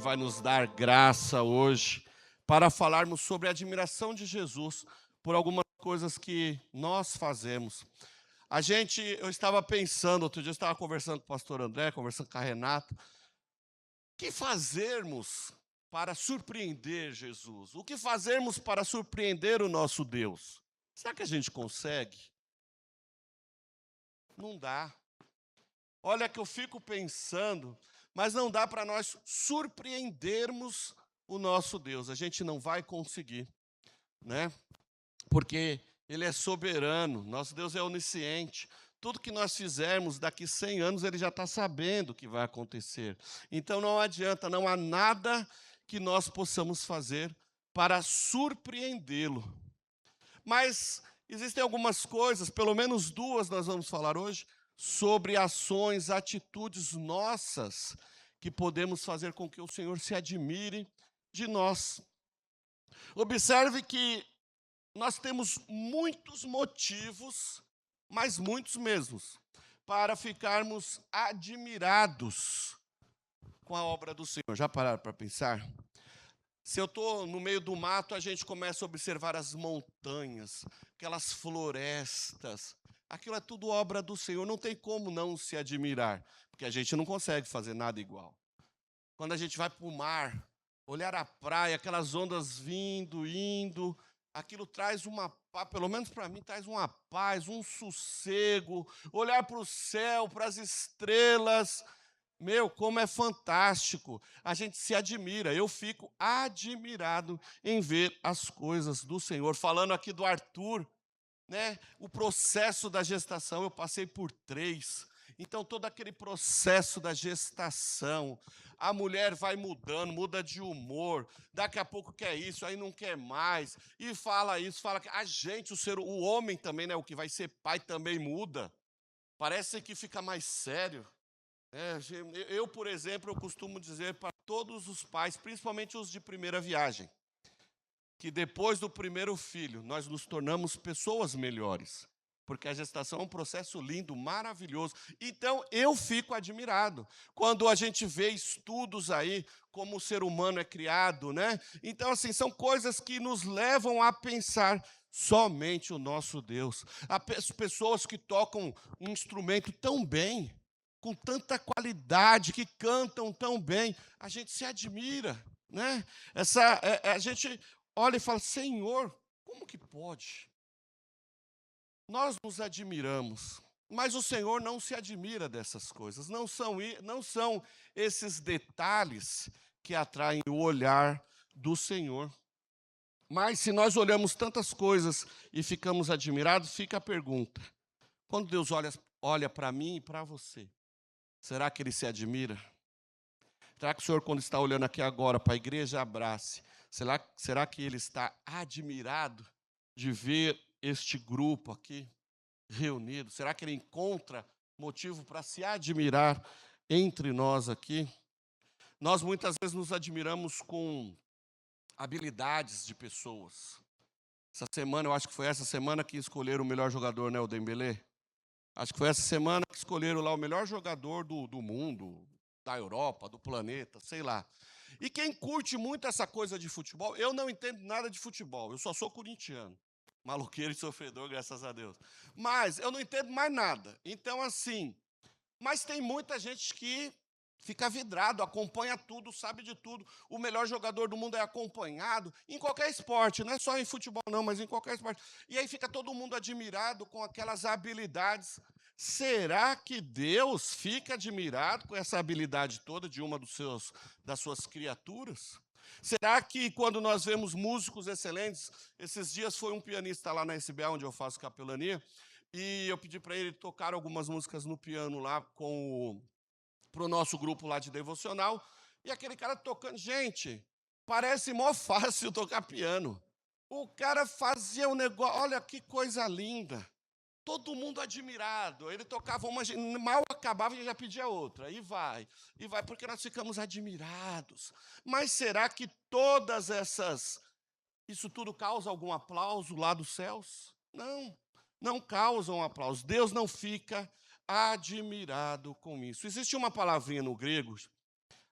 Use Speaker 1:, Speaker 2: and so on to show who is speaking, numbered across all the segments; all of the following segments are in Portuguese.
Speaker 1: vai nos dar graça hoje para falarmos sobre a admiração de Jesus por algumas coisas que nós fazemos. Eu estava pensando, outro dia eu estava conversando com o pastor André, conversando com a Renata, o que fazermos para surpreender Jesus? O que fazermos para surpreender o nosso Deus? Será que a gente consegue? Não dá. Olha que eu fico pensando, mas não dá para nós surpreendermos o nosso Deus. A gente não vai conseguir, né? Porque Ele é soberano, nosso Deus é onisciente. Tudo que nós fizermos daqui 100 anos, Ele já está sabendo o que vai acontecer. Então não adianta, não há nada que nós possamos fazer para surpreendê-lo. Mas existem algumas coisas, pelo menos duas nós vamos falar hoje, sobre ações, atitudes nossas que podemos fazer com que o Senhor se admire de nós. Observe que nós temos muitos motivos, mas muitos mesmos, para ficarmos admirados com a obra do Senhor. Já pararam para pensar? Se eu estou no meio do mato, a gente começa a observar as montanhas, aquelas florestas. Aquilo é tudo obra do Senhor, não tem como não se admirar, porque a gente não consegue fazer nada igual. Quando a gente vai para o mar, olhar a praia, aquelas ondas vindo, indo, aquilo traz uma paz, pelo menos para mim, traz uma paz, um sossego. Olhar para o céu, para as estrelas, meu, como é fantástico. A gente se admira, eu fico admirado em ver as coisas do Senhor. Falando aqui do Arthur, né? O processo da gestação, eu passei por 3. Então, todo aquele processo da gestação, a mulher vai mudando, muda de humor, daqui a pouco quer isso, aí não quer mais, e fala isso, fala que a gente, o homem também, né, o que vai ser pai também muda. Parece que fica mais sério. Por exemplo, eu costumo dizer para todos os pais, principalmente os de primeira viagem, que depois do primeiro filho, nós nos tornamos pessoas melhores. Porque a gestação é um processo lindo, maravilhoso. Então, eu fico admirado quando a gente vê estudos aí, como o ser humano é criado, né? Então, assim, são coisas que nos levam a pensar somente o nosso Deus. As pessoas que tocam um instrumento tão bem, com tanta qualidade, que cantam tão bem, a gente se admira, né? A gente olha e fala, Senhor, como que pode? Nós nos admiramos, mas o Senhor não se admira dessas coisas. Não são esses detalhes que atraem o olhar do Senhor. Mas se nós olhamos tantas coisas e ficamos admirados, fica a pergunta: quando Deus olha para mim e para você, será que Ele se admira? Será que o Senhor, quando está olhando aqui agora para a igreja Abrace, será que Ele está admirado de ver este grupo aqui reunido? Será que Ele encontra motivo para se admirar entre nós aqui? Nós muitas vezes nos admiramos com habilidades de pessoas. Essa semana, eu acho que foi essa semana que escolheram o melhor jogador, né, o Dembélé? Acho que foi essa semana que escolheram lá o melhor jogador do mundo, da Europa, do planeta, sei lá. E quem curte muito essa coisa de futebol, eu não entendo nada de futebol, eu só sou corintiano. Maloqueiro e sofredor, graças a Deus. Mas eu não entendo mais nada. Então, assim, mas tem muita gente que fica vidrado, acompanha tudo, sabe de tudo. O melhor jogador do mundo é acompanhado em qualquer esporte, não é só em futebol não, mas em qualquer esporte. E aí fica todo mundo admirado com aquelas habilidades. Será que Deus fica admirado com essa habilidade toda de uma das suas criaturas? Será que quando nós vemos músicos excelentes, esses dias foi um pianista lá na SBA, onde eu faço capelania, e eu pedi para ele tocar algumas músicas no piano lá para o nosso grupo lá de devocional, e aquele cara tocando, gente, parece mó fácil tocar piano. O cara fazia um negócio, olha que coisa linda. Todo mundo admirado. Ele tocava uma, mal acabava e já pedia outra. E vai, porque nós ficamos admirados. Mas será que isso tudo causa algum aplauso lá dos céus? Não, não causam aplauso. Deus não fica admirado com isso. Existe uma palavrinha no grego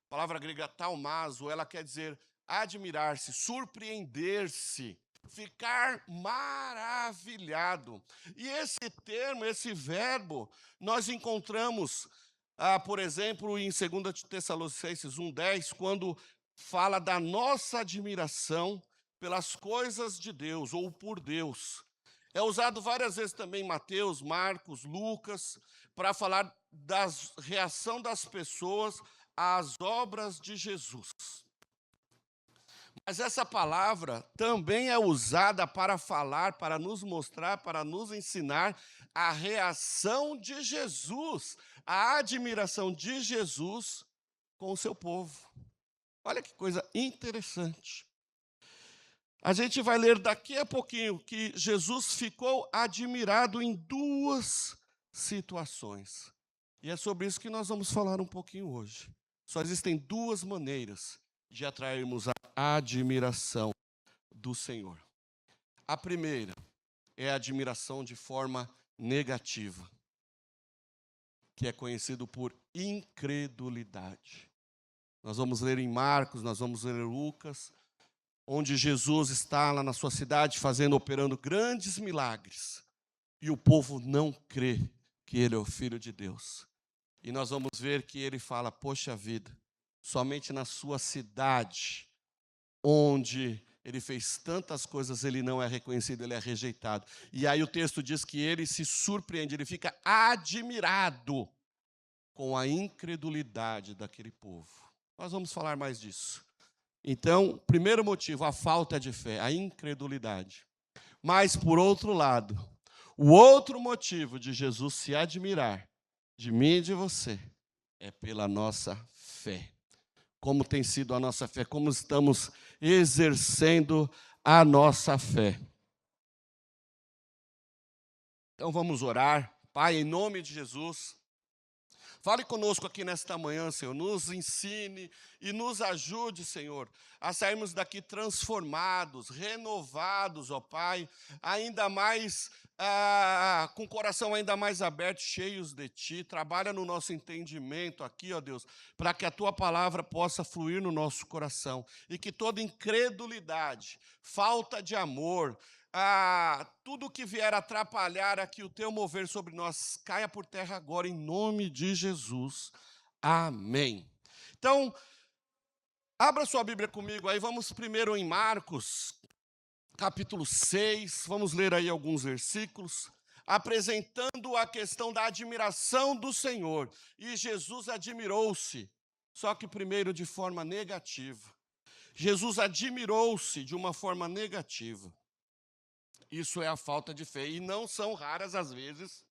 Speaker 1: A palavra grega taumazo, ela quer dizer admirar-se, surpreender-se, ficar maravilhado. E esse termo, esse verbo, nós encontramos, por exemplo, em 2 Tessalonicenses 1,10, quando fala da nossa admiração pelas coisas de Deus ou por Deus. É usado várias vezes também em Mateus, Marcos, Lucas, para falar da reação das pessoas às obras de Jesus. Mas essa palavra também é usada para falar, para nos mostrar, para nos ensinar a reação de Jesus, a admiração de Jesus com o seu povo. Olha que coisa interessante. A gente vai ler daqui a pouquinho que Jesus ficou admirado em duas situações. E é sobre isso que nós vamos falar um pouquinho hoje. Só existem duas maneiras de atrairmos a admiração do Senhor. A primeira é a admiração de forma negativa, que é conhecido por incredulidade. Nós vamos ler em Marcos, nós vamos ler em Lucas, onde Jesus está lá na sua cidade operando grandes milagres. E o povo não crê que ele é o Filho de Deus. E nós vamos ver que ele fala, poxa vida, somente na sua cidade, onde ele fez tantas coisas, ele não é reconhecido, ele é rejeitado. E aí o texto diz que ele se surpreende, ele fica admirado com a incredulidade daquele povo. Nós vamos falar mais disso. Então, primeiro motivo, a falta de fé, a incredulidade. Mas, por outro lado, o outro motivo de Jesus se admirar de mim e de você é pela nossa fé. Como tem sido a nossa fé, como estamos exercendo a nossa fé. Então, vamos orar. Pai, em nome de Jesus, fale conosco aqui nesta manhã, Senhor, nos ensine e nos ajude, Senhor, a sairmos daqui transformados, renovados, ó Pai, ainda mais, com o coração ainda mais aberto, cheios de Ti. Trabalha no nosso entendimento aqui, ó Deus, para que a Tua palavra possa fluir no nosso coração e que toda incredulidade, falta de amor, tudo que vier atrapalhar aqui o teu mover sobre nós, caia por terra agora, em nome de Jesus. Amém. Então, abra sua Bíblia comigo aí, vamos primeiro em Marcos, capítulo 6, vamos ler aí alguns versículos, apresentando a questão da admiração do Senhor. E Jesus admirou-se, só que primeiro de forma negativa. Jesus admirou-se de uma forma negativa. Isso é a falta de fé. E não são raras as vezes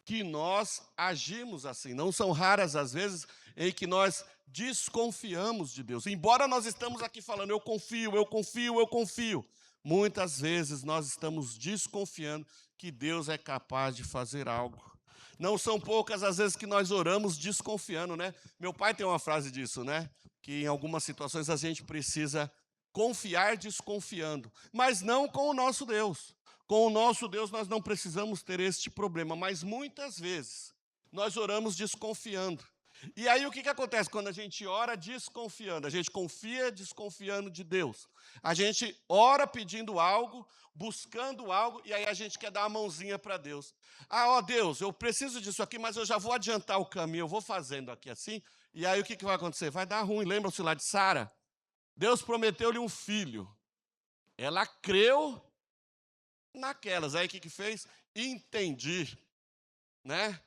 Speaker 1: que nós agimos assim. Não são raras as vezes em que nós desconfiamos de Deus. Embora nós estamos aqui falando, eu confio, eu confio, eu confio. Muitas vezes nós estamos desconfiando que Deus é capaz de fazer algo. Não são poucas as vezes que nós oramos desconfiando, né? Meu pai tem uma frase disso, né? Que em algumas situações a gente precisa confiar desconfiando, mas não com o nosso Deus. Com o nosso Deus nós não precisamos ter este problema, mas muitas vezes nós oramos desconfiando. E aí o que acontece quando a gente ora desconfiando? A gente confia desconfiando de Deus. A gente ora pedindo algo, buscando algo, e aí a gente quer dar a mãozinha para Deus. Ó Deus, eu preciso disso aqui, mas eu já vou adiantar o caminho, eu vou fazendo aqui assim, e aí o que vai acontecer? Vai dar ruim. Lembram-se lá de Sara? Deus prometeu-lhe um filho. Ela creu naquelas. Aí o que fez? Entendi. Né?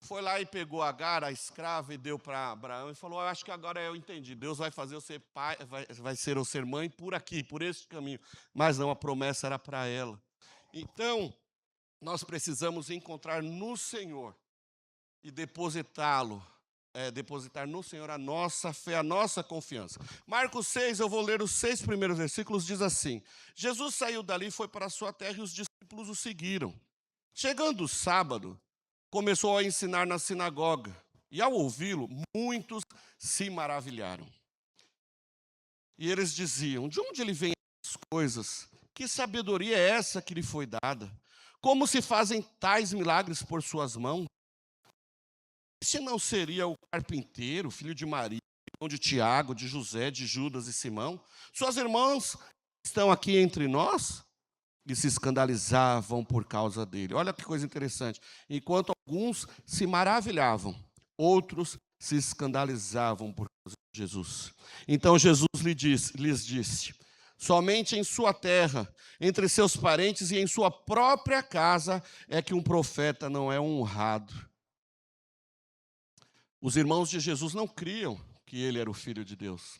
Speaker 1: Foi lá e pegou Agar, a escrava, e deu para Abraão e falou, acho que agora eu entendi. Deus vai fazer eu ser pai, vai ser eu ser mãe por aqui, por este caminho. Mas não, a promessa era para ela. Então, nós precisamos encontrar no Senhor e depositar no Senhor a nossa fé, a nossa confiança. Marcos 6, eu vou ler os 6 primeiros versículos, diz assim: Jesus saiu dali e foi para a sua terra e os discípulos o seguiram. Chegando o sábado, começou a ensinar na sinagoga e ao ouvi-lo, muitos se maravilharam. E eles diziam, de onde ele vem essas coisas? Que sabedoria é essa que lhe foi dada? Como se fazem tais milagres por suas mãos? este não seria o carpinteiro, filho de Maria, irmão de Tiago, de José, de Judas e Simão? Suas irmãs estão aqui entre nós? E se escandalizavam por causa dele. Olha que coisa interessante. Enquanto alguns se maravilhavam, outros se escandalizavam por causa de Jesus. Então Jesus lhes disse: somente em sua terra, entre seus parentes e em sua própria casa, é que um profeta não é honrado. Os irmãos de Jesus não criam que ele era o Filho de Deus.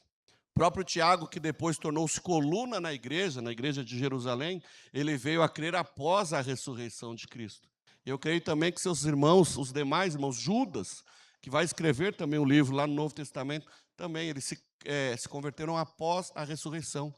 Speaker 1: O próprio Tiago, que depois tornou-se coluna na igreja de Jerusalém, ele veio a crer após a ressurreição de Cristo. Eu creio também que seus irmãos, os demais irmãos, Judas, que vai escrever também um livro lá no Novo Testamento, também eles se converteram após a ressurreição.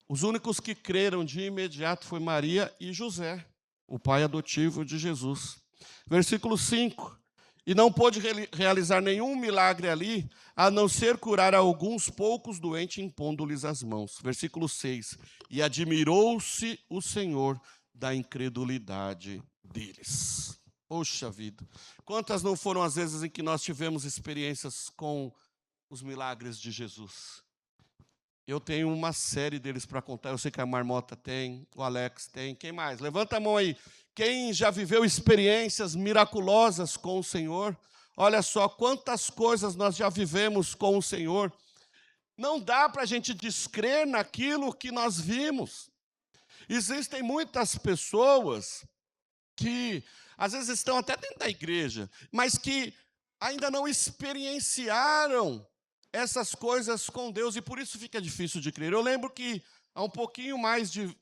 Speaker 1: Os únicos que creram de imediato foi Maria e José, o pai adotivo de Jesus. Versículo 5. E não pôde realizar nenhum milagre ali, a não ser curar alguns poucos doentes, impondo-lhes as mãos. Versículo 6. E admirou-se o Senhor da incredulidade deles. Poxa vida. Quantas não foram as vezes em que nós tivemos experiências com os milagres de Jesus? Eu tenho uma série deles para contar. Eu sei que a Marmota tem, o Alex tem. Quem mais? Levanta a mão aí. Quem já viveu experiências miraculosas com o Senhor? Olha só quantas coisas nós já vivemos com o Senhor. Não dá para a gente descrer naquilo que nós vimos. Existem muitas pessoas que às vezes estão até dentro da igreja, mas que ainda não experienciaram essas coisas com Deus, e por isso fica difícil de crer. Eu lembro que há um pouquinho mais de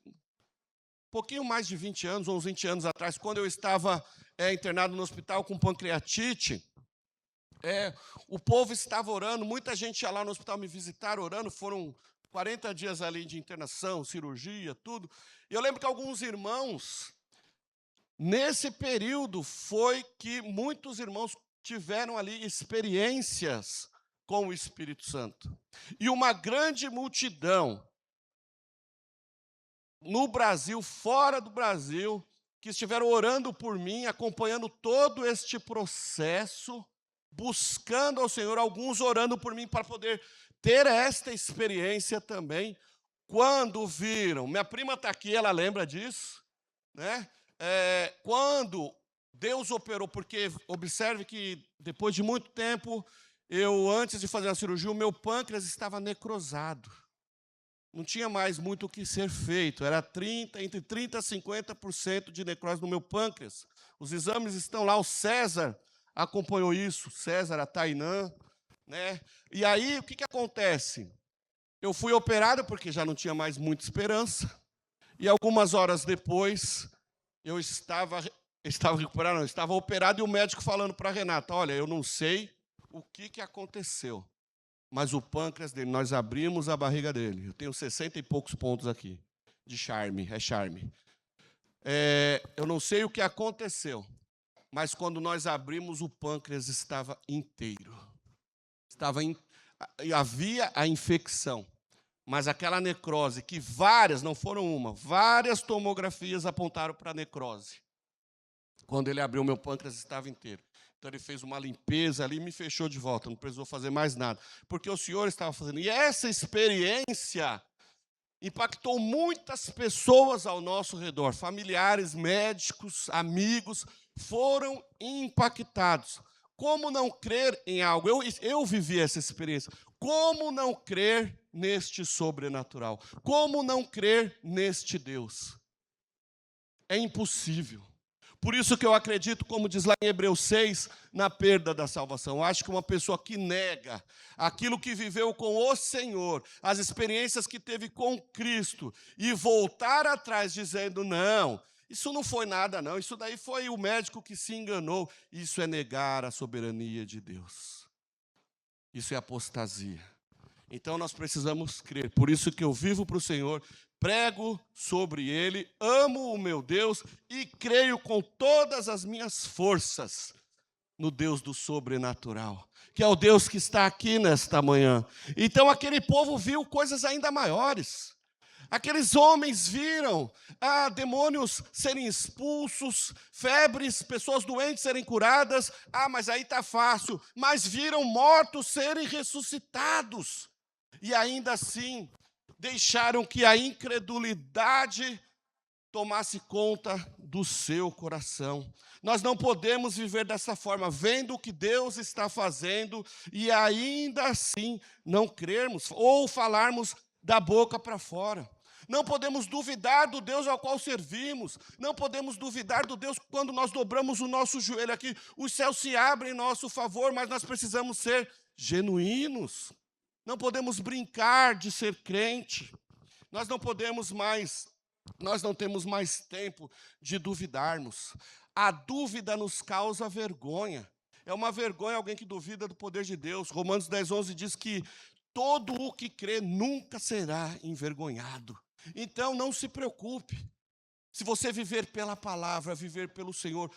Speaker 1: 20 anos, ou uns 20 anos atrás, quando eu estava internado no hospital com pancreatite, o povo estava orando, muita gente ia lá no hospital me visitar orando, foram 40 dias ali de internação, cirurgia, tudo. E eu lembro que alguns irmãos, nesse período, foi que muitos irmãos tiveram ali experiências com o Espírito Santo. E uma grande multidão, no Brasil, fora do Brasil, que estiveram orando por mim, acompanhando todo este processo, buscando ao Senhor, alguns orando por mim para poder ter esta experiência também, quando viram, minha prima está aqui, ela lembra disso, né? Quando Deus operou, porque observe que depois de muito tempo, antes de fazer a cirurgia, o meu pâncreas estava necrosado. Não tinha mais muito o que ser feito. Era entre 30% a 50% de necrose no meu pâncreas. Os exames estão lá, o César acompanhou isso, César, a Tainã, né? E aí, o que acontece? Eu fui operado porque já não tinha mais muita esperança. E algumas horas depois, eu estava recuperado, não, eu estava operado, e o médico falando para a Renata: olha, eu não sei o que aconteceu, mas o pâncreas dele, nós abrimos a barriga dele. Eu tenho 60 e poucos pontos aqui, de charme, charme. Eu não sei o que aconteceu, mas quando nós abrimos, o pâncreas estava inteiro. Havia a infecção, mas aquela necrose, que várias, não foram uma, várias tomografias apontaram para a necrose. Quando ele abriu, meu pâncreas estava inteiro. Então, ele fez uma limpeza ali e me fechou de volta, não precisou fazer mais nada, porque o Senhor estava fazendo. E essa experiência impactou muitas pessoas ao nosso redor, familiares, médicos, amigos, foram impactados. Como não crer em algo? Eu vivi essa experiência. Como não crer neste sobrenatural? Como não crer neste Deus? É impossível. Por isso que eu acredito, como diz lá em Hebreus 6, na perda da salvação. Eu acho que uma pessoa que nega aquilo que viveu com o Senhor, as experiências que teve com Cristo, e voltar atrás dizendo: não, isso não foi nada não, isso daí foi o médico que se enganou, isso é negar a soberania de Deus. Isso é apostasia. Então nós precisamos crer. Por isso que eu vivo para o Senhor, prego sobre Ele, amo o meu Deus e creio com todas as minhas forças no Deus do sobrenatural, que é o Deus que está aqui nesta manhã. Então aquele povo viu coisas ainda maiores. Aqueles homens viram demônios serem expulsos, febres, pessoas doentes serem curadas. Mas aí está fácil. Mas viram mortos serem ressuscitados. E ainda assim, deixaram que a incredulidade tomasse conta do seu coração. Nós não podemos viver dessa forma, vendo o que Deus está fazendo e ainda assim não crermos ou falarmos da boca para fora. Não podemos duvidar do Deus ao qual servimos. Não podemos duvidar do Deus quando nós dobramos o nosso joelho aqui. Os céus se abrem em nosso favor, mas nós precisamos ser genuínos. Não podemos brincar de ser crente. Nós não temos mais tempo de duvidarmos. A dúvida nos causa vergonha. É uma vergonha alguém que duvida do poder de Deus. Romanos 10:11 diz que todo o que crê nunca será envergonhado. Então, não se preocupe. Se você viver pela palavra, viver pelo Senhor,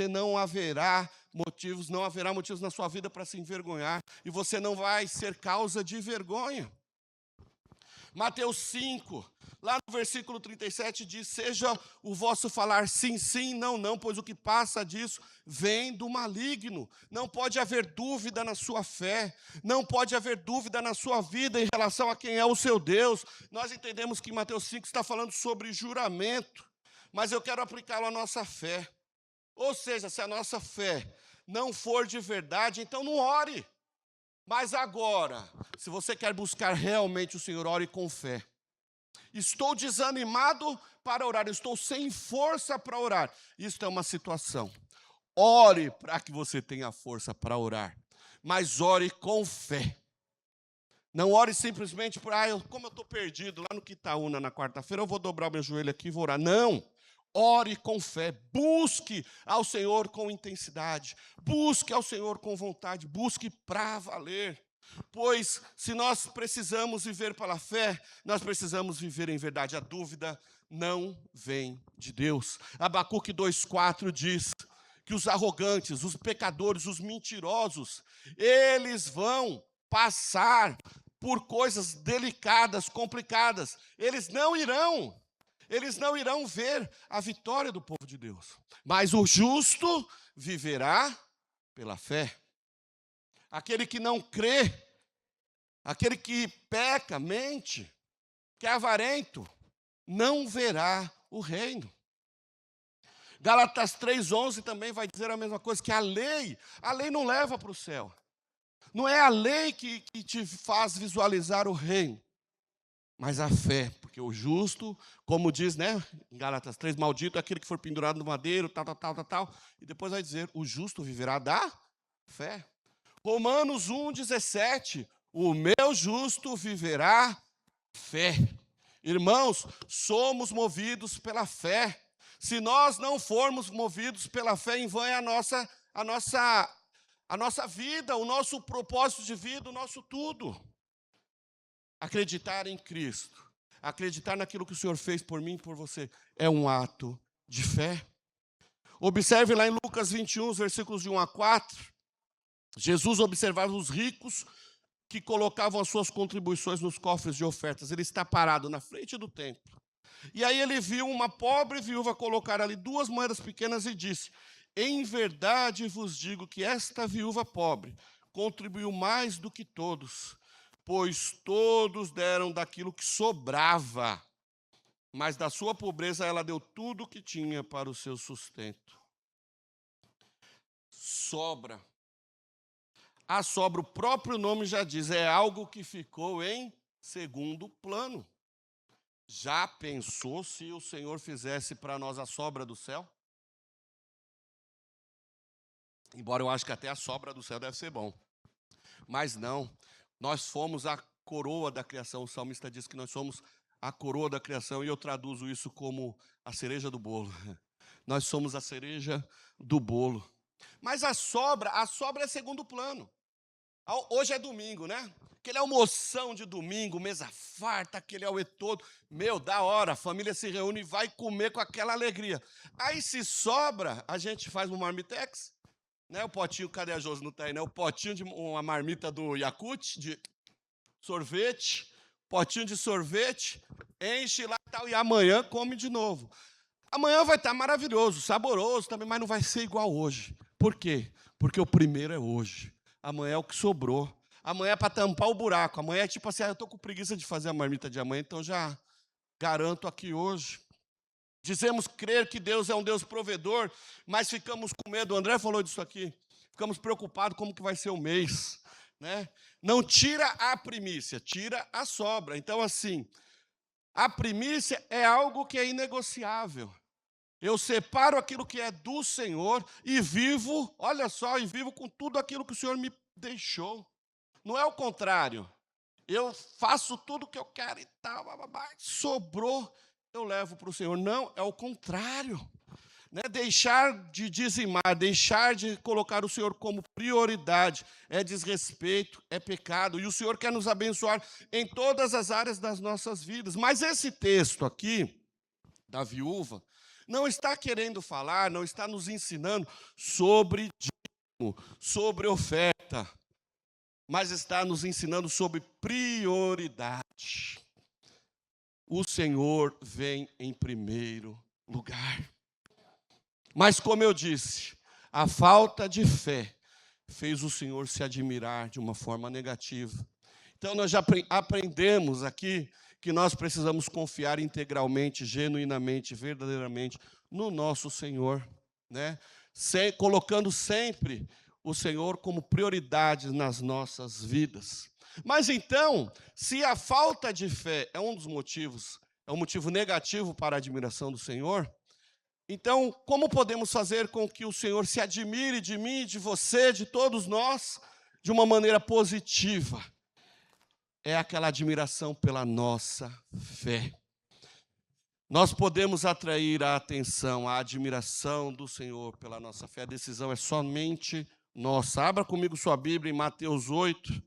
Speaker 1: não haverá motivos na sua vida para se envergonhar. E você não vai ser causa de vergonha. Mateus 5, lá no versículo 37 diz: seja o vosso falar sim, sim, não, não, pois o que passa disso vem do maligno. Não pode haver dúvida na sua fé, não pode haver dúvida na sua vida em relação a quem é o seu Deus. Nós entendemos que Mateus 5 está falando sobre juramento, mas eu quero aplicá-lo à nossa fé. Ou seja, se a nossa fé não for de verdade, então não ore. Mas agora, se você quer buscar realmente o Senhor, ore com fé. Estou desanimado para orar, estou sem força para orar. Isso é uma situação. Ore para que você tenha força para orar, mas ore com fé. Não ore simplesmente por, como eu estou perdido, lá no Quitaúna na quarta-feira, eu vou dobrar o meu joelho aqui e vou orar. Não. Ore com fé, busque ao Senhor com intensidade, busque ao Senhor com vontade, busque para valer. Pois se nós precisamos viver pela fé, nós precisamos viver em verdade. A dúvida não vem de Deus. Abacuque 2:4 diz que os arrogantes, os pecadores, os mentirosos, eles vão passar por coisas delicadas, complicadas. Eles não irão ver a vitória do povo de Deus. Mas o justo viverá pela fé. Aquele que não crê, aquele que peca, mente, que é avarento, não verá o reino. Gálatas 3:11 também vai dizer a mesma coisa, que a lei não leva para o céu. Não é a lei que te faz visualizar o reino, mas a fé, porque o justo, como diz, em Gálatas 3, maldito é aquele que for pendurado no madeiro, tal. E depois vai dizer, o justo viverá da fé. Romanos 1:17, o meu justo viverá fé. Irmãos, somos movidos pela fé. Se nós não formos movidos pela fé, em vão é a nossa vida, o nosso propósito de vida, o nosso tudo. Acreditar em Cristo, acreditar naquilo que o Senhor fez por mim e por você, é um ato de fé. Observe lá em Lucas 21, versículos de 1-4, Jesus observava os ricos que colocavam as suas contribuições nos cofres de ofertas. Ele está parado na frente do templo. E aí ele viu uma pobre viúva colocar ali 2 moedas pequenas e disse: em verdade vos digo que esta viúva pobre contribuiu mais do que todos, pois todos deram daquilo que sobrava, mas da sua pobreza ela deu tudo o que tinha para o seu sustento. Sobra. A sobra, o próprio nome já diz, é algo que ficou em segundo plano. Já pensou se o Senhor fizesse para nós a sobra do céu? Embora eu acho que até a sobra do céu deve ser bom. Mas não, nós fomos a coroa da criação. O salmista diz que nós somos a coroa da criação, e eu traduzo isso como a cereja do bolo. Nós somos a cereja do bolo. Mas a sobra é segundo plano. Hoje é domingo, né? Aquele almoção de domingo, mesa farta, aquele auê todo. Da hora, a família se reúne e vai comer com aquela alegria. Aí se sobra, a gente faz um marmitex, né? O potinho, cadê a Josi? Não tá aí, né? O potinho de uma marmita do Yakult, de sorvete, potinho de sorvete, enche lá e tal, e amanhã come de novo. Amanhã vai estar maravilhoso, saboroso também, mas não vai ser igual hoje. Por quê? Porque o primeiro é hoje. Amanhã é o que sobrou. Amanhã é para tampar o buraco. Amanhã é tipo assim, eu estou com preguiça de fazer a marmita de amanhã, então já garanto aqui hoje. Dizemos crer que Deus é um Deus provedor, mas ficamos com medo. O André falou disso aqui. Ficamos preocupados como que vai ser o mês, né? Não tira a primícia, tira a sobra. Então, assim, a primícia é algo que é inegociável. Eu separo aquilo que é do Senhor e vivo, olha só, e vivo com tudo aquilo que o Senhor me deixou. Não é o contrário. Eu faço tudo o que eu quero e tal, sobrou, eu levo para o Senhor. Não, é o contrário. Né? Deixar de dizimar, deixar de colocar o Senhor como prioridade é desrespeito, é pecado. E o Senhor quer nos abençoar em todas as áreas das nossas vidas. Mas esse texto aqui, da viúva, não está querendo falar, não está nos ensinando sobre dízimo, sobre oferta, mas está nos ensinando sobre prioridade. O Senhor vem em primeiro lugar. Mas, como eu disse, a falta de fé fez o Senhor se admirar de uma forma negativa. Então, nós já aprendemos aqui que nós precisamos confiar integralmente, genuinamente, verdadeiramente no nosso Senhor, né? Colocando sempre o Senhor como prioridade nas nossas vidas. Mas então, se a falta de fé é um dos motivos, é um motivo negativo para a admiração do Senhor, então, como podemos fazer com que o Senhor se admire de mim, de você, de todos nós, de uma maneira positiva? É aquela admiração pela nossa fé. Nós podemos atrair a atenção, a admiração do Senhor pela nossa fé. A decisão é somente nossa. Abra comigo sua Bíblia em Mateus 8.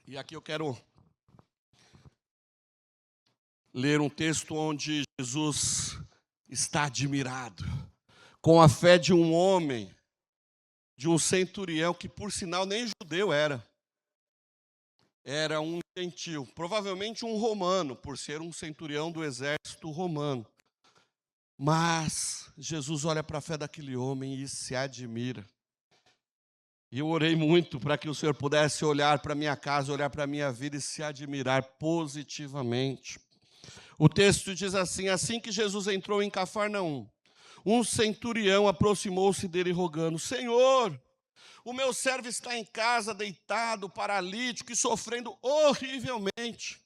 Speaker 1: E aqui eu quero ler um texto onde Jesus está admirado com a fé de um homem, de um centurião, que por sinal nem judeu era. Era um gentil, provavelmente um romano, por ser um centurião do exército romano. Mas Jesus olha para a fé daquele homem e se admira. E eu orei muito para que o Senhor pudesse olhar para a minha casa, olhar para a minha vida e se admirar positivamente. O texto diz assim: assim que Jesus entrou em Cafarnaum, um centurião aproximou-se dele rogando: Senhor, o meu servo está em casa, deitado, paralítico e sofrendo horrivelmente.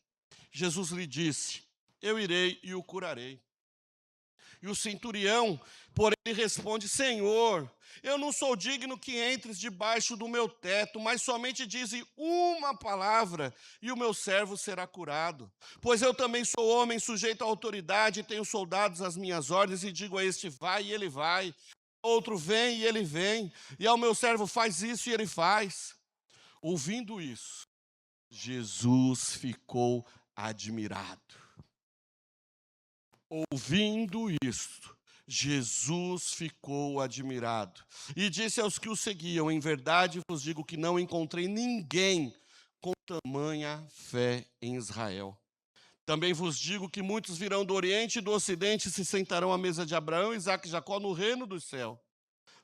Speaker 1: Jesus lhe disse: eu irei e o curarei. E o centurião, porém, responde: Senhor, eu não sou digno que entres debaixo do meu teto, mas somente dize uma palavra e o meu servo será curado. Pois eu também sou homem sujeito à autoridade, tenho soldados às minhas ordens e digo a este: vai e ele vai. Outro vem e ele vem. E ao meu servo: faz isso e ele faz. Ouvindo isso, Jesus ficou admirado. Ouvindo isto, Jesus ficou admirado e disse aos que o seguiam: em verdade vos digo que não encontrei ninguém com tamanha fé em Israel. Também vos digo que muitos virão do Oriente e do Ocidente e se sentarão à mesa de Abraão, Isaque e Jacó no reino do céu.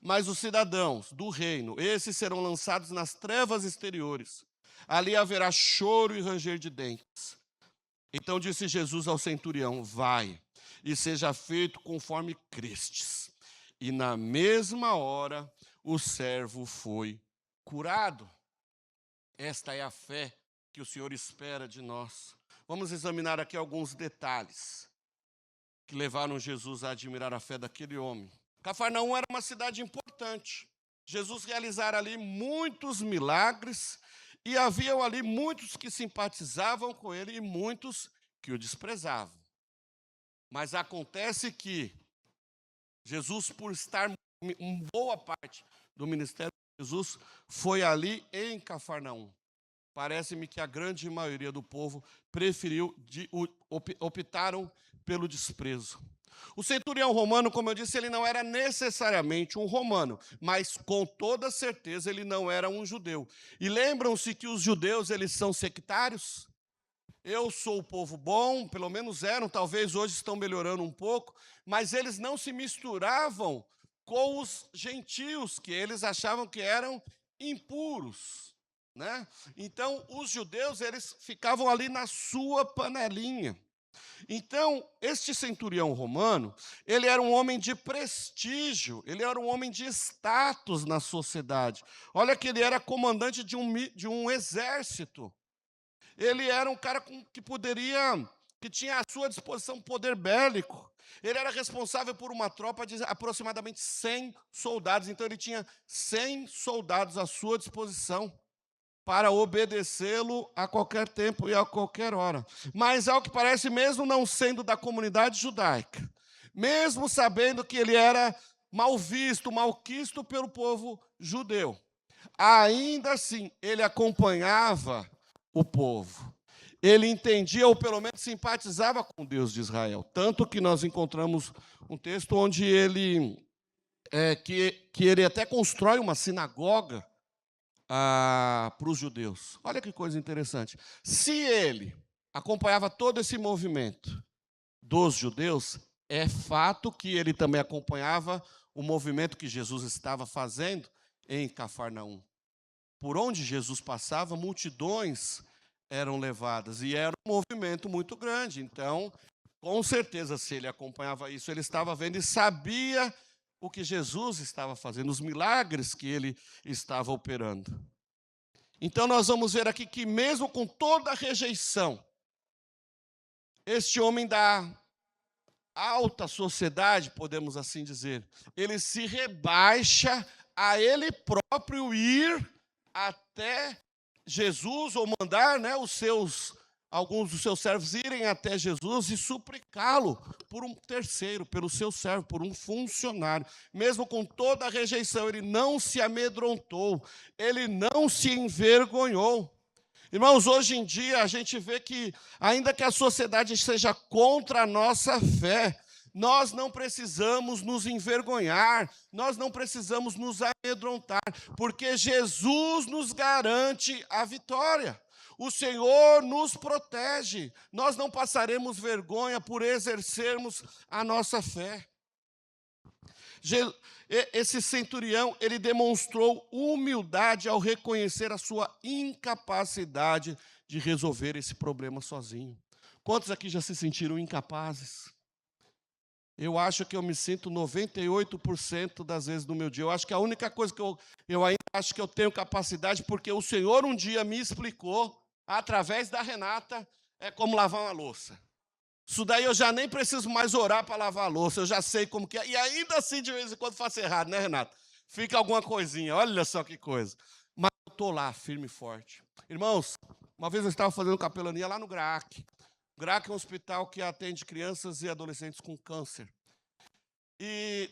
Speaker 1: Mas os cidadãos do reino, esses serão lançados nas trevas exteriores. Ali haverá choro e ranger de dentes. Então disse Jesus ao centurião: vai, e seja feito conforme crestes. E na mesma hora o servo foi curado. Esta é a fé que o Senhor espera de nós. Vamos examinar aqui alguns detalhes que levaram Jesus a admirar a fé daquele homem. Cafarnaum era uma cidade importante. Jesus realizara ali muitos milagres e haviam ali muitos que simpatizavam com ele e muitos que o desprezavam. Mas acontece que Jesus, por estar em boa parte do ministério de Jesus, foi ali em Cafarnaum. Parece-me que a grande maioria do povo optaram pelo desprezo. O centurião romano, como eu disse, ele não era necessariamente um romano, mas com toda certeza ele não era um judeu. E lembram-se que os judeus, eles são sectários? Eu sou o povo bom, pelo menos eram, talvez hoje estão melhorando um pouco, mas eles não se misturavam com os gentios, que eles achavam que eram impuros, né? Então, os judeus, eles ficavam ali na sua panelinha. Então, este centurião romano, ele era um homem de prestígio, ele era um homem de status na sociedade. Olha que ele era comandante de um exército. Ele era um cara que tinha à sua disposição poder bélico. Ele era responsável por uma tropa de aproximadamente 100 soldados. Então, ele tinha 100 soldados à sua disposição para obedecê-lo a qualquer tempo e a qualquer hora. Mas, ao que parece, mesmo não sendo da comunidade judaica, mesmo sabendo que ele era mal visto, malquisto pelo povo judeu, ainda assim, ele acompanhava o povo. Ele entendia, ou pelo menos simpatizava com o Deus de Israel. Tanto que nós encontramos um texto onde que ele até constrói uma sinagoga para os judeus. Olha que coisa interessante. Se ele acompanhava todo esse movimento dos judeus, é fato que ele também acompanhava o movimento que Jesus estava fazendo em Cafarnaum. Por onde Jesus passava, multidões eram levadas, e era um movimento muito grande. Então, com certeza, se ele acompanhava isso, ele estava vendo e sabia o que Jesus estava fazendo, os milagres que ele estava operando. Então, nós vamos ver aqui que, mesmo com toda a rejeição, este homem da alta sociedade, podemos assim dizer, ele se rebaixa a ele próprio ir até Jesus, ou mandar, né, alguns dos seus servos irem até Jesus e suplicá-lo por um terceiro, pelo seu servo, por um funcionário. Mesmo com toda a rejeição, ele não se amedrontou, ele não se envergonhou. Irmãos, hoje em dia a gente vê que, ainda que a sociedade seja contra a nossa fé, nós não precisamos nos envergonhar, nós não precisamos nos amedrontar, porque Jesus nos garante a vitória. O Senhor nos protege, nós não passaremos vergonha por exercermos a nossa fé. Esse centurião, ele demonstrou humildade ao reconhecer a sua incapacidade de resolver esse problema sozinho. Quantos aqui já se sentiram incapazes? Eu acho que eu me sinto 98% das vezes no meu dia. Eu acho que a única coisa que eu ainda acho que eu tenho capacidade, porque o Senhor um dia me explicou, através da Renata, é como lavar uma louça. Isso daí eu já nem preciso mais orar para lavar a louça, eu já sei como que é. E ainda assim, de vez em quando, faço errado, né, Renato? Fica alguma coisinha, olha só que coisa. Mas eu estou lá, firme e forte. Irmãos, uma vez eu estava fazendo capelania lá no GRAAC. O GRAAC é um hospital que atende crianças e adolescentes com câncer. E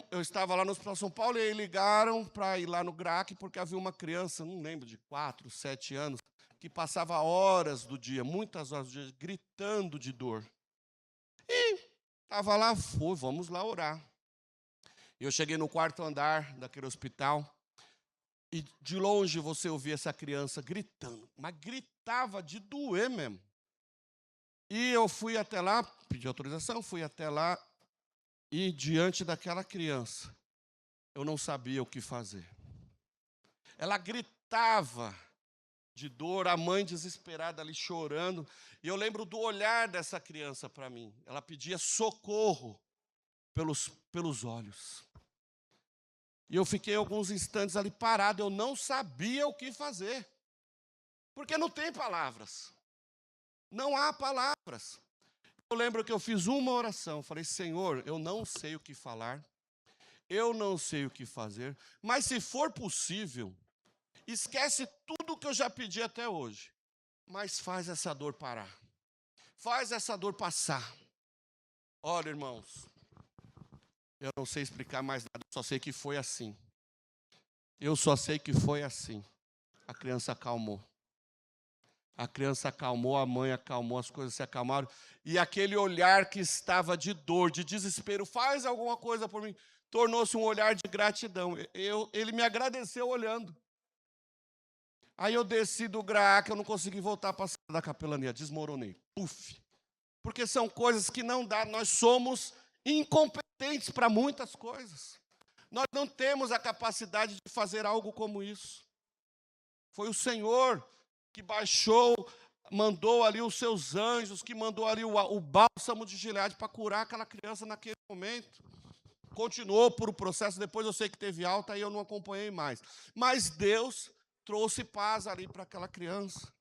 Speaker 1: eu estava lá no Hospital São Paulo e aí ligaram para ir lá no GRAAC, porque havia uma criança, não lembro, de 4, 7 anos, que passava horas do dia, muitas horas do dia, gritando de dor. E estava lá, vamos lá orar. Eu cheguei no quarto andar daquele hospital e de longe você ouvia essa criança gritando, mas gritava de doer mesmo. E eu fui até lá, pedi autorização, fui até lá e diante daquela criança, eu não sabia o que fazer. Ela gritava de dor, a mãe desesperada ali chorando. E eu lembro do olhar dessa criança para mim. Ela pedia socorro pelos olhos. E eu fiquei alguns instantes ali parado, eu não sabia o que fazer. Porque não tem palavras. Não há palavras. Eu lembro que eu fiz uma oração, falei, Senhor, eu não sei o que falar, eu não sei o que fazer, mas se for possível, esquece tudo que eu já pedi até hoje, mas faz essa dor parar. Faz essa dor passar. Olha, irmãos, eu não sei explicar mais nada, eu só sei que foi assim. Eu só sei que foi assim. A criança acalmou. A criança acalmou, a mãe acalmou, as coisas se acalmaram. E aquele olhar que estava de dor, de desespero, faz alguma coisa por mim, tornou-se um olhar de gratidão. Ele me agradeceu olhando. Aí eu desci do Graá, que eu não consegui voltar para a sala da capelania, desmoronei. Puf. Porque são coisas que não dá, nós somos incompetentes para muitas coisas. Nós não temos a capacidade de fazer algo como isso. Foi o Senhor que baixou, mandou ali os seus anjos, que mandou ali o bálsamo de Gileade para curar aquela criança naquele momento. Continuou por o processo, depois eu sei que teve alta e eu não acompanhei mais. Mas Deus trouxe paz ali para aquela criança.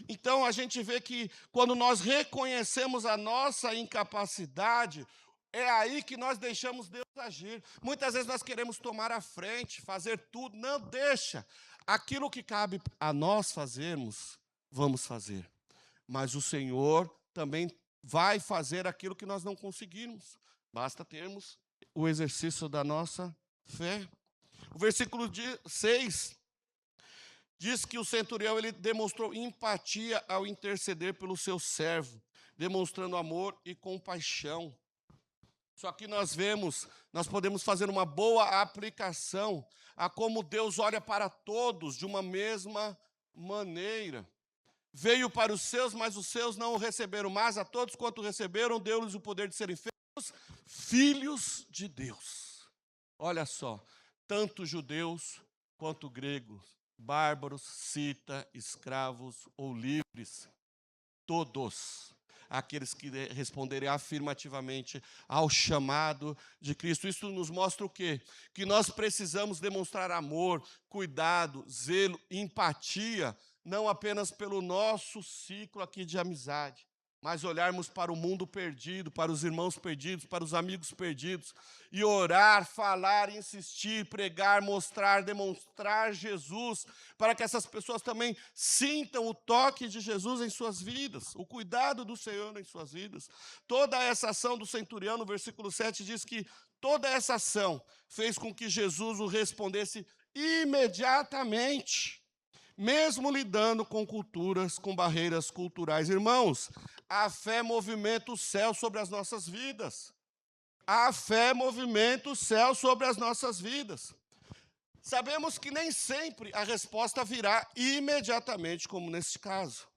Speaker 1: Então a gente vê que quando nós reconhecemos a nossa incapacidade, é aí que nós deixamos Deus agir. Muitas vezes nós queremos tomar a frente, fazer tudo. Não, deixa. Aquilo que cabe a nós fazermos, vamos fazer. Mas o Senhor também vai fazer aquilo que nós não conseguirmos. Basta termos o exercício da nossa fé. O versículo 6 diz que o centurião ele demonstrou empatia ao interceder pelo seu servo, demonstrando amor e compaixão. Só que nós podemos fazer uma boa aplicação a como Deus olha para todos de uma mesma maneira. Veio para os seus, mas os seus não o receberam, mas a todos quanto receberam, deu-lhes o poder de serem feitos filhos de Deus. Olha só, tanto judeus quanto gregos, bárbaros, cita, escravos ou livres, todos aqueles que responderem afirmativamente ao chamado de Cristo. Isso nos mostra o quê? Que nós precisamos demonstrar amor, cuidado, zelo, empatia, não apenas pelo nosso ciclo aqui de amizade, mas olharmos para o mundo perdido, para os irmãos perdidos, para os amigos perdidos, e orar, falar, insistir, pregar, mostrar, demonstrar Jesus, para que essas pessoas também sintam o toque de Jesus em suas vidas, o cuidado do Senhor em suas vidas. Toda essa ação do centurião, no versículo 7, diz que toda essa ação fez com que Jesus o respondesse imediatamente, mesmo lidando com culturas, com barreiras culturais. Irmãos, a fé movimenta o céu sobre as nossas vidas. A fé movimenta o céu sobre as nossas vidas. Sabemos que nem sempre a resposta virá imediatamente, como neste caso.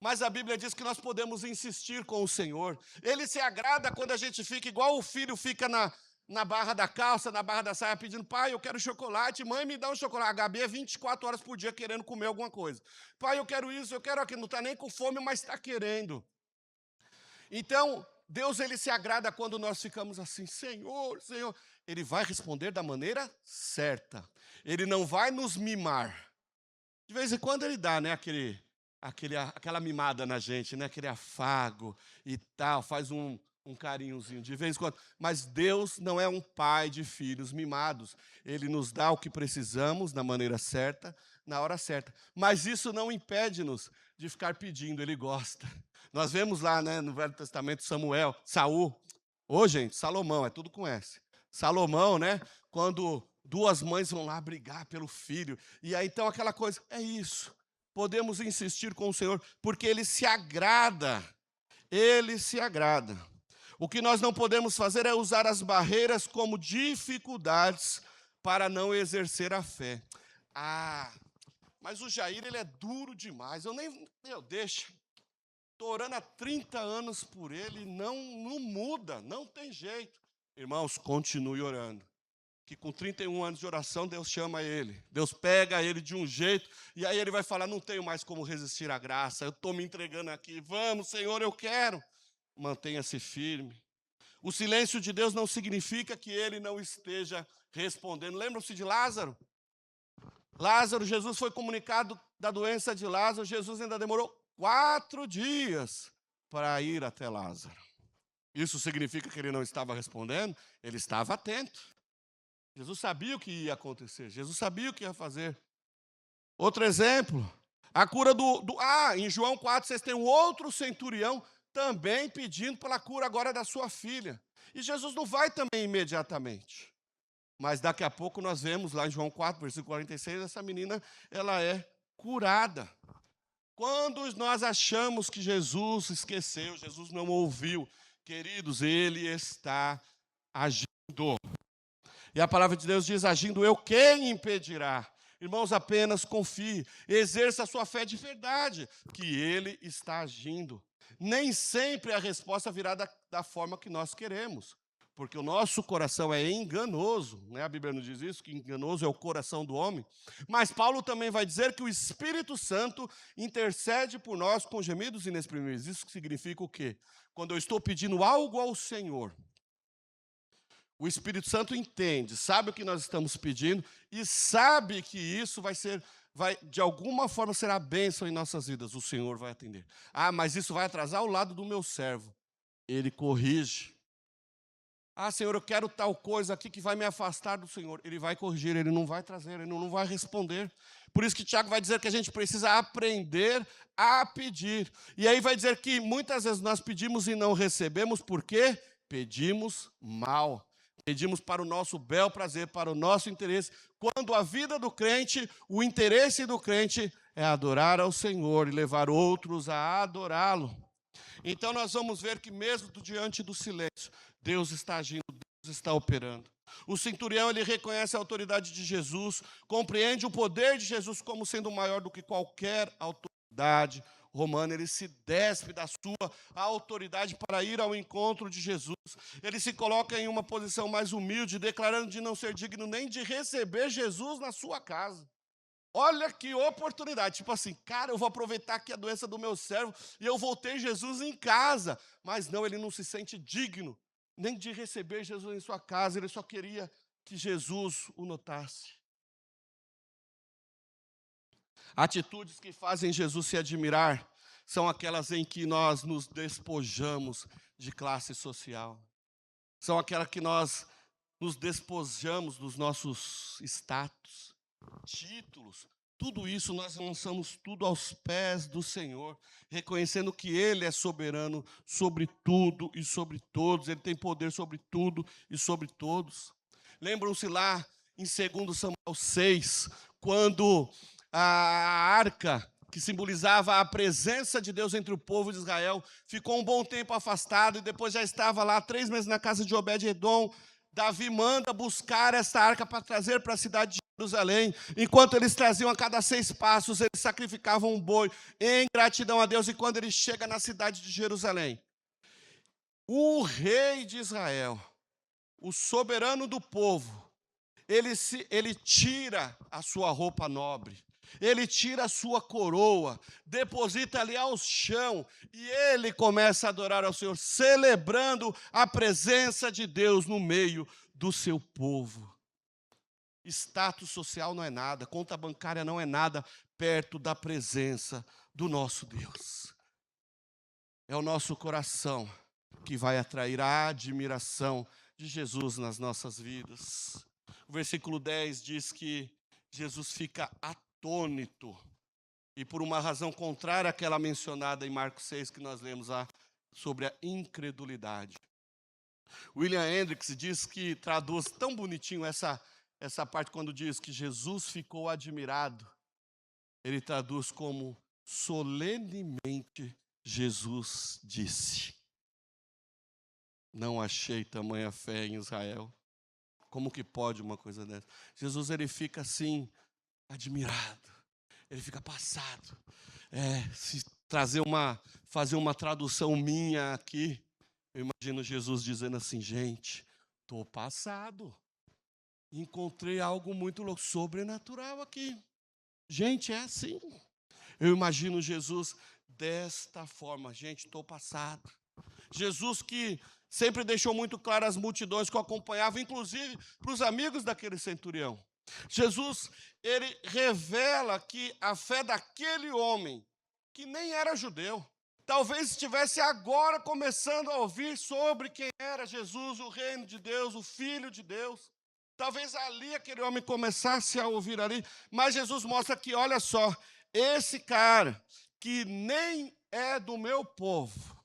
Speaker 1: Mas a Bíblia diz que nós podemos insistir com o Senhor. Ele se agrada quando a gente fica igual o filho fica na barra da calça, na barra da saia, pedindo: pai, eu quero chocolate, mãe, me dá um chocolate. A Gabi é 24 horas por dia querendo comer alguma coisa. Pai, eu quero isso, eu quero aquilo. Não está nem com fome, mas está querendo. Então, Deus ele se agrada quando nós ficamos assim: Senhor, Senhor. Ele vai responder da maneira certa. Ele não vai nos mimar. De vez em quando ele dá, né, aquela mimada na gente, né, aquele afago e tal, faz um carinhozinho de vez em quando. Mas Deus não é um pai de filhos mimados. Ele nos dá o que precisamos da maneira certa, na hora certa. Mas isso não impede-nos de ficar pedindo, ele gosta. Nós vemos lá, né, no Velho Testamento, Saul. Ô, gente, Salomão, é tudo com S. Salomão, né, quando duas mães vão lá brigar pelo filho. E aí, então, aquela coisa, é isso. Podemos insistir com o Senhor, porque Ele se agrada. Ele se agrada. O que nós não podemos fazer é usar as barreiras como dificuldades para não exercer a fé. Mas o Jair, ele é duro demais. Deixa. Estou orando há 30 anos por ele, não muda, não tem jeito. Irmãos, continue orando. Que com 31 anos de oração, Deus chama ele. Deus pega ele de um jeito, e aí ele vai falar: não tenho mais como resistir à graça, eu estou me entregando aqui. Vamos, Senhor, eu quero. Mantenha-se firme. O silêncio de Deus não significa que ele não esteja respondendo. Lembram-se de Lázaro? Lázaro, Jesus foi comunicado da doença de Lázaro. Jesus ainda demorou 4 dias para ir até Lázaro. Isso significa que ele não estava respondendo? Ele estava atento. Jesus sabia o que ia acontecer. Jesus sabia o que ia fazer. Outro exemplo, a cura em João 4, vocês têm um outro centurião também pedindo pela cura agora da sua filha. E Jesus não vai também imediatamente. Mas daqui a pouco nós vemos lá em João 4, versículo 46, essa menina, ela é curada. Quando nós achamos que Jesus esqueceu, Jesus não ouviu, queridos, ele está agindo. E a palavra de Deus diz: agindo eu, quem impedirá? Irmãos, apenas confie, exerça a sua fé de verdade, que ele está agindo. Nem sempre a resposta virá da forma que nós queremos, porque o nosso coração é enganoso, né? A Bíblia não diz isso, que enganoso é o coração do homem. Mas Paulo também vai dizer que o Espírito Santo intercede por nós com gemidos inexprimíveis. Isso significa o quê? Quando eu estou pedindo algo ao Senhor, o Espírito Santo entende, sabe o que nós estamos pedindo e sabe que isso vai de alguma forma será bênção em nossas vidas. O Senhor vai atender. Ah, mas isso vai atrasar o lado do meu servo. Ele corrige. Ah, Senhor, eu quero tal coisa aqui que vai me afastar do Senhor. Ele vai corrigir, ele não vai trazer, ele não vai responder. Por isso que Tiago vai dizer que a gente precisa aprender a pedir. E aí vai dizer que muitas vezes nós pedimos e não recebemos porque pedimos mal. Pedimos para o nosso bel prazer, para o nosso interesse, quando a vida do crente, o interesse do crente é adorar ao Senhor e levar outros a adorá-lo. Então nós vamos ver que mesmo diante do silêncio, Deus está agindo, Deus está operando. O centurião, ele reconhece a autoridade de Jesus, compreende o poder de Jesus como sendo maior do que qualquer autoridade romano. Ele se despe da sua autoridade para ir ao encontro de Jesus. Ele se coloca em uma posição mais humilde, declarando de não ser digno nem de receber Jesus na sua casa. Olha que oportunidade, tipo assim, cara, eu vou aproveitar aqui a doença do meu servo e eu vou ter Jesus em casa. Mas não, ele não se sente digno nem de receber Jesus em sua casa, ele só queria que Jesus o notasse. Atitudes que fazem Jesus se admirar são aquelas em que nós nos despojamos de classe social. São aquelas que nós nos despojamos dos nossos status, títulos. Tudo isso nós lançamos tudo aos pés do Senhor, reconhecendo que Ele é soberano sobre tudo e sobre todos. Ele tem poder sobre tudo e sobre todos. Lembram-se lá em 2 Samuel 6, quando a arca, que simbolizava a presença de Deus entre o povo de Israel, ficou um bom tempo afastado e depois já estava lá 3 meses na casa de Obed-edom. Davi manda buscar essa arca para trazer para a cidade de Jerusalém. Enquanto eles traziam a cada 6 passos, eles sacrificavam um boi em gratidão a Deus. E quando ele chega na cidade de Jerusalém, o rei de Israel, o soberano do povo, ele tira a sua roupa nobre, ele tira a sua coroa, deposita ali ao chão e ele começa a adorar ao Senhor, celebrando a presença de Deus no meio do seu povo. Status social não é nada, conta bancária não é nada perto da presença do nosso Deus. É o nosso coração que vai atrair a admiração de Jesus nas nossas vidas. O versículo 10 diz que Jesus fica atônito, e por uma razão contrária àquela mencionada em Marcos 6, que nós lemos lá, sobre a incredulidade. William Hendricks diz que traduz tão bonitinho essa parte quando diz que Jesus ficou admirado. Ele traduz como solenemente Jesus disse: não achei tamanha fé em Israel. Como que pode uma coisa dessa? Jesus, ele fica assim, admirado. Ele fica passado. Se fazer uma tradução minha aqui, eu imagino Jesus dizendo assim: gente, estou passado. Encontrei algo muito louco, sobrenatural aqui. Gente, é assim. Eu imagino Jesus desta forma: gente, estou passado. Jesus que sempre deixou muito claro as multidões que o acompanhavam, inclusive para os amigos daquele centurião. Jesus, ele revela que a fé daquele homem, que nem era judeu, talvez estivesse agora começando a ouvir sobre quem era Jesus, o reino de Deus, o Filho de Deus. Talvez ali aquele homem começasse a ouvir ali, mas Jesus mostra que, olha só, esse cara que nem é do meu povo,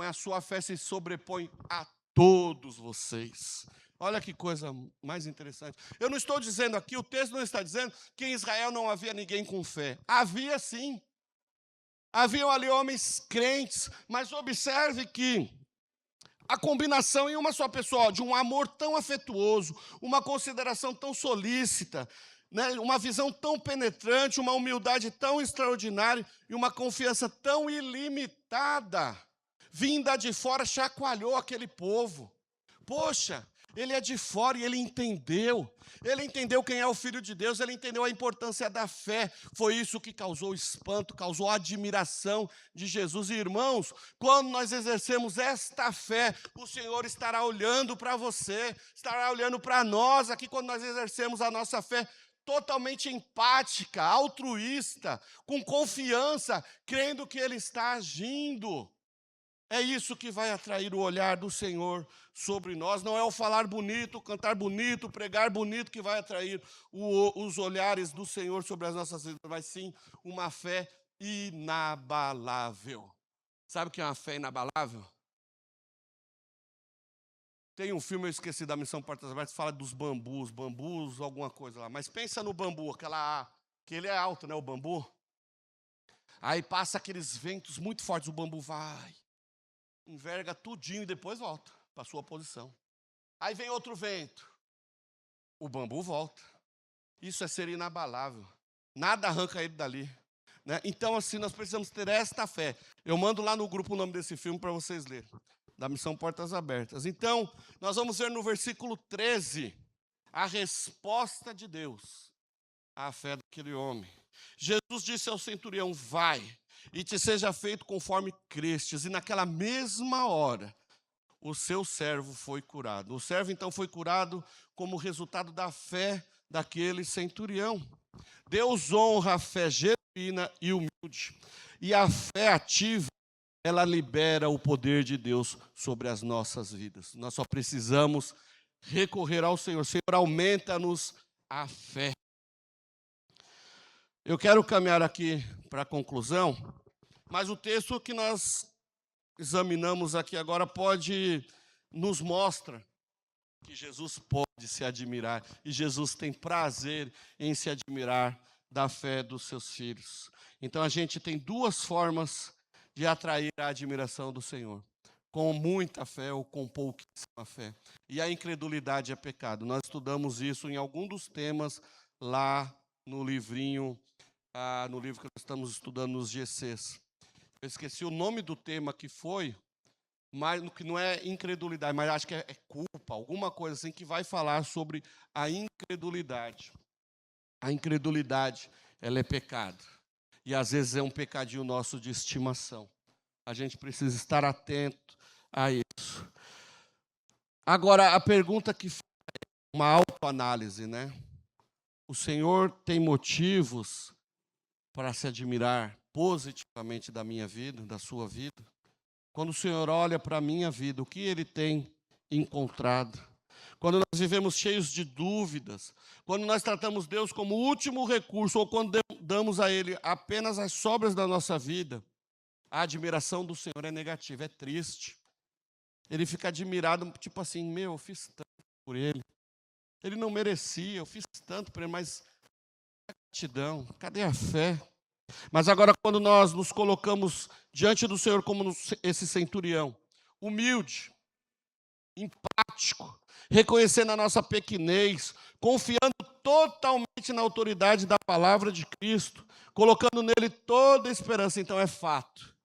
Speaker 1: a sua fé se sobrepõe a todos vocês. Olha que coisa mais interessante. Eu não estou dizendo aqui, o texto não está dizendo que em Israel não havia ninguém com fé. Havia sim. Haviam ali homens crentes, mas observe que a combinação em uma só pessoa, de um amor tão afetuoso, uma consideração tão solícita, né, uma visão tão penetrante, uma humildade tão extraordinária e uma confiança tão ilimitada, vinda de fora, chacoalhou aquele povo. Poxa, ele é de fora e ele entendeu. Ele entendeu quem é o Filho de Deus, ele entendeu a importância da fé. Foi isso que causou espanto, causou admiração de Jesus. E, irmãos, quando nós exercemos esta fé, o Senhor estará olhando para você, estará olhando para nós aqui, quando nós exercemos a nossa fé totalmente empática, altruísta, com confiança, crendo que Ele está agindo. É isso que vai atrair o olhar do Senhor sobre nós. Não é o falar bonito, cantar bonito, pregar bonito que vai atrair os olhares do Senhor sobre as nossas vidas, mas sim uma fé inabalável. Sabe o que é uma fé inabalável? Tem um filme, eu esqueci, da Missão Portas Abertas, que fala dos bambus, alguma coisa lá. Mas pensa no bambu, que ele é alto, né, o bambu. Aí passa aqueles ventos muito fortes, o bambu vai, enverga tudinho e depois volta para a sua posição. Aí vem outro vento, o bambu volta. Isso é ser inabalável. Nada arranca ele dali. Né? Então, assim, nós precisamos ter esta fé. Eu mando lá no grupo o nome desse filme para vocês lerem, da Missão Portas Abertas. Então, nós vamos ver no versículo 13 a resposta de Deus à fé daquele homem. Jesus disse ao centurião: vai, e te seja feito conforme crestes. E naquela mesma hora, o seu servo foi curado. O servo, então, foi curado como resultado da fé daquele centurião. Deus honra a fé genuína e humilde. E a fé ativa, ela libera o poder de Deus sobre as nossas vidas. Nós só precisamos recorrer ao Senhor. Senhor, aumenta-nos a fé. Eu quero caminhar aqui para a conclusão, mas o texto que nós examinamos aqui agora nos mostra que Jesus pode se admirar, e Jesus tem prazer em se admirar da fé dos seus filhos. Então a gente tem duas formas de atrair a admiração do Senhor: com muita fé ou com pouquíssima fé. E a incredulidade é pecado. Nós estudamos isso em algum dos temas lá no livrinho, no livro que nós estamos estudando nos GCs. Eu esqueci o nome do tema que foi, mas que não é incredulidade, mas acho que é culpa, alguma coisa assim, que vai falar sobre a incredulidade. A incredulidade, ela é pecado. E às vezes é um pecadinho nosso de estimação. A gente precisa estar atento a isso. Agora, a pergunta que faz é uma autoanálise, né? O Senhor tem motivos para se admirar positivamente da minha vida, da sua vida? Quando o Senhor olha para a minha vida, o que Ele tem encontrado? Quando nós vivemos cheios de dúvidas, quando nós tratamos Deus como último recurso, ou quando damos a Ele apenas as sobras da nossa vida, a admiração do Senhor é negativa, é triste. Ele fica admirado, tipo assim, eu fiz tanto por Ele. Ele não merecia, eu fiz tanto por Ele, mas cadê a gratidão? Cadê a fé? Mas agora, quando nós nos colocamos diante do Senhor como esse centurião, humilde, empático, reconhecendo a nossa pequenez, confiando totalmente na autoridade da palavra de Cristo, colocando nele toda a esperança, então é fato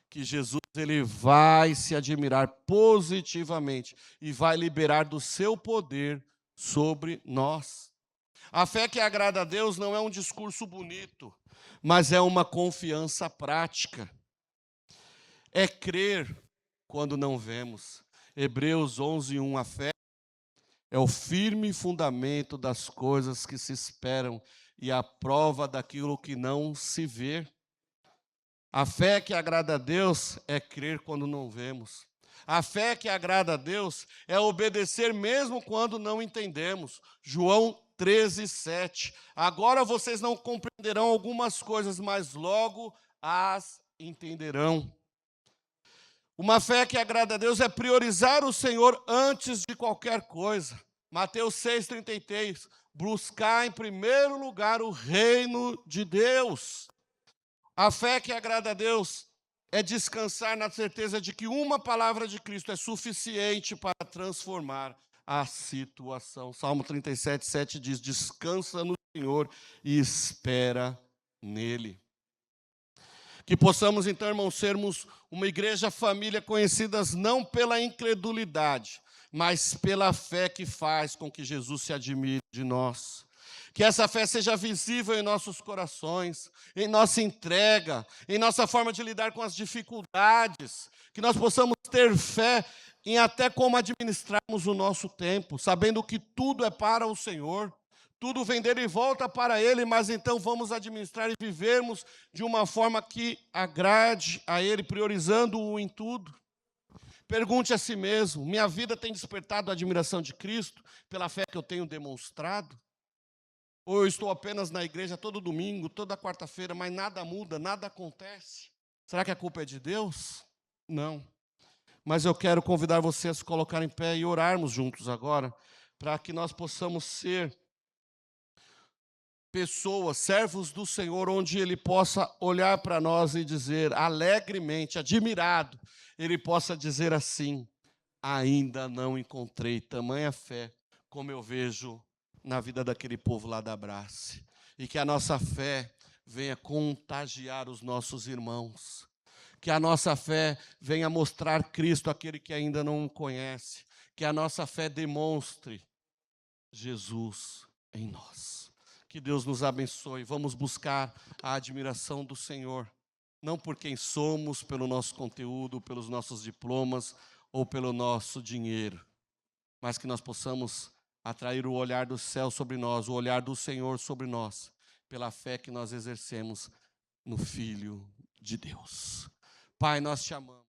Speaker 1: que Jesus, ele vai se admirar positivamente e vai liberar do seu poder sobre nós. A fé que agrada a Deus não é um discurso bonito, mas é uma confiança prática. É crer quando não vemos. Hebreus 11:1, a fé é o firme fundamento das coisas que se esperam e a prova daquilo que não se vê. A fé que agrada a Deus é crer quando não vemos. A fé que agrada a Deus é obedecer mesmo quando não entendemos. João 13:7. Agora vocês não compreenderão algumas coisas, mas logo as entenderão. Uma fé que agrada a Deus é priorizar o Senhor antes de qualquer coisa. Mateus 6,33. Buscar em primeiro lugar o reino de Deus. A fé que agrada a Deus é descansar na certeza de que uma palavra de Cristo é suficiente para transformar a situação. Salmo 37,7 diz: descansa no Senhor e espera nele. Que possamos, então, irmãos, sermos uma igreja família conhecidas não pela incredulidade, mas pela fé que faz com que Jesus se admire de nós. Que essa fé seja visível em nossos corações, em nossa entrega, em nossa forma de lidar com as dificuldades. Que nós possamos ter fé em até como administrarmos o nosso tempo, sabendo que tudo é para o Senhor. Tudo vem dele e volta para ele, mas então vamos administrar e vivermos de uma forma que agrade a ele, priorizando-o em tudo. Pergunte a si mesmo: minha vida tem despertado a admiração de Cristo pela fé que eu tenho demonstrado? Ou eu estou apenas na igreja todo domingo, toda quarta-feira, mas nada muda, nada acontece? Será que a culpa é de Deus? Não. Mas eu quero convidar você a se colocar em pé e orarmos juntos agora, para que nós possamos ser pessoas, servos do Senhor, onde Ele possa olhar para nós e dizer alegremente, admirado, Ele possa dizer assim: ainda não encontrei tamanha fé como eu vejo na vida daquele povo lá da Brace. E que a nossa fé venha contagiar os nossos irmãos. Que a nossa fé venha mostrar Cristo àquele que ainda não o conhece. Que a nossa fé demonstre Jesus em nós. Que Deus nos abençoe. Vamos buscar a admiração do Senhor. Não por quem somos, pelo nosso conteúdo, pelos nossos diplomas ou pelo nosso dinheiro. Mas que nós possamos atrair o olhar do céu sobre nós, o olhar do Senhor sobre nós, pela fé que nós exercemos no Filho de Deus. Pai, nós te amamos.